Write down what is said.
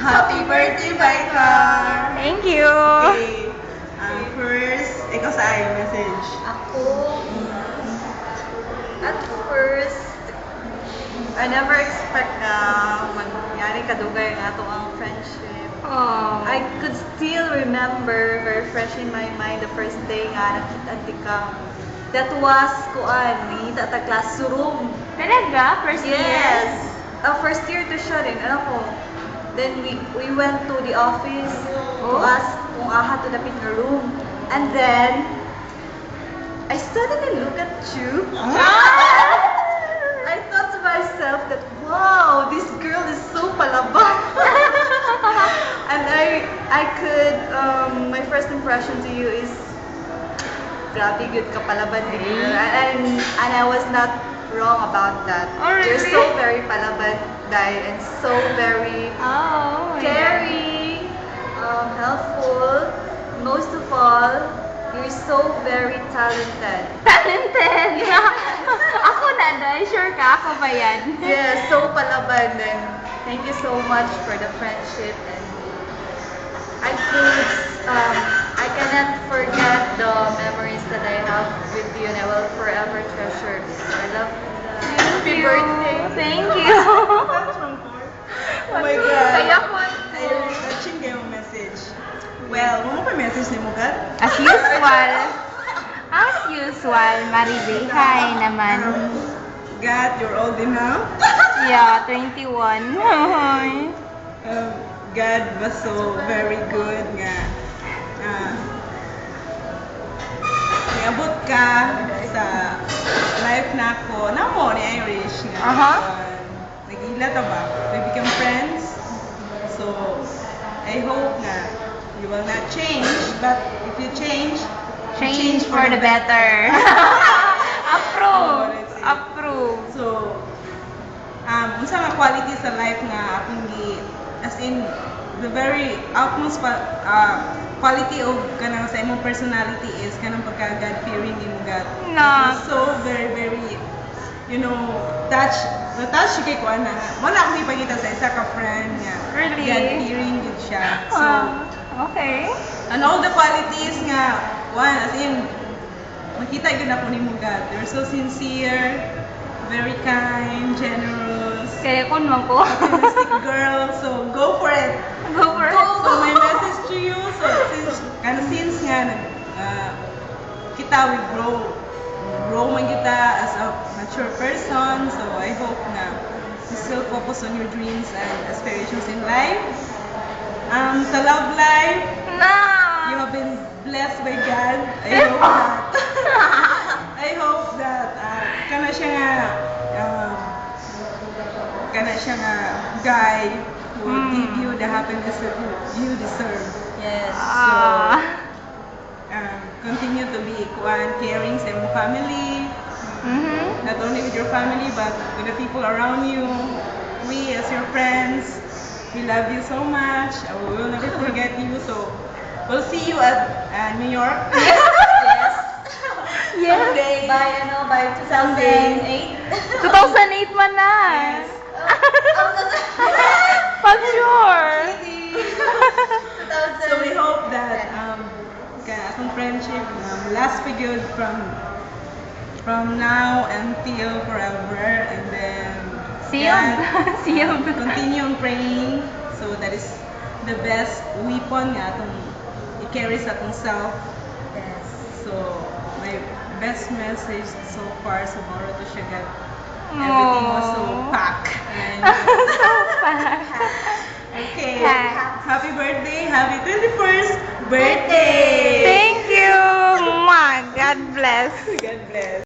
Happy birthday, Baikar! Thank you. Okay. First, ikaw sa ayaw message. Ako, at first, I never expect na mangyari kadugay nga ito ang friendship. Oh. I could still remember, very fresh in my mind, the first day nga nakita ka. That was, nakita ta classroom. Talaga? First year? Yes. First year to siya rin. Ano ko? Then we went to the office to ask kung aha to dapit na room. And then, I suddenly look at you. I thought to myself that, wow, this girl is so palaban. And I could, my first impression to you is, grabe good ka palaban din girl. And I was not wrong about that. Oh, really? You're so very palaban, Dai, and so very Oh, my God. caring, helpful. Most of all, you're so very talented. Talented! Ako na, Day. Sure ka? Ako ba yan? Yes, so palaban. And thank you so much for the friendship. And I cannot forget the memories that I have with you, and I will forever treasure. I love you. Happy birthday. Thank you. Oh my God. Kaya po. Ayun, touching kayo message. Well, mo pa message ni mo, God? As usual. As usual, Maribel. Hi naman. God, you're old enough. Yeah, 21. Hi. God was so very good nga. Niabot ka sa life na ako. Namo ni Irish nga. Nag-ila ta ba? We become friends. So, I hope na you will not change. But if you change For the better. Approve. Approve. So, unsa nga quality sa life nga akong as in the very utmost quality of kanang sa imong personality is kanang pagka God fearing nimo God. No. So very touch kay ko ana. Wala akong ipakita sa isa ka friend nga. Really? God fearing gid siya. So Okay. and all the qualities nga one as in makita gyud ako nimo God. You're so sincere, very kind, generous, Kaya kun man ko. optimistic girl. So go for it. Go for it. So my message to you, so since nga kita we grow man kita as a mature person. So I hope na you still focus on your dreams and aspirations in life. Sa love life, No. you have been blessed by God. I hope that kana siya nga guy who will give you the happiness that you deserve. Yes. So, continue to be caring sa imong family, not only with your family but with the people around you. We as your friends, we love you so much. We will never forget you. So, we'll see you at New York. Yes. Yes. Someday. By 2008. 2008 man na. Yes. Pag sure. So we hope that akong friendship last period from now until forever, and then Sealed. God, Sealed. continue on praying. So that is the best weapon nga atong i-carry sa atong self. Yes. So my best message so far tomorrow to siya God. Everything was so packed. So fun. Okay. Yeah. Happy birthday. Happy 21st birthday. Thank you. Mwah. God bless. God bless.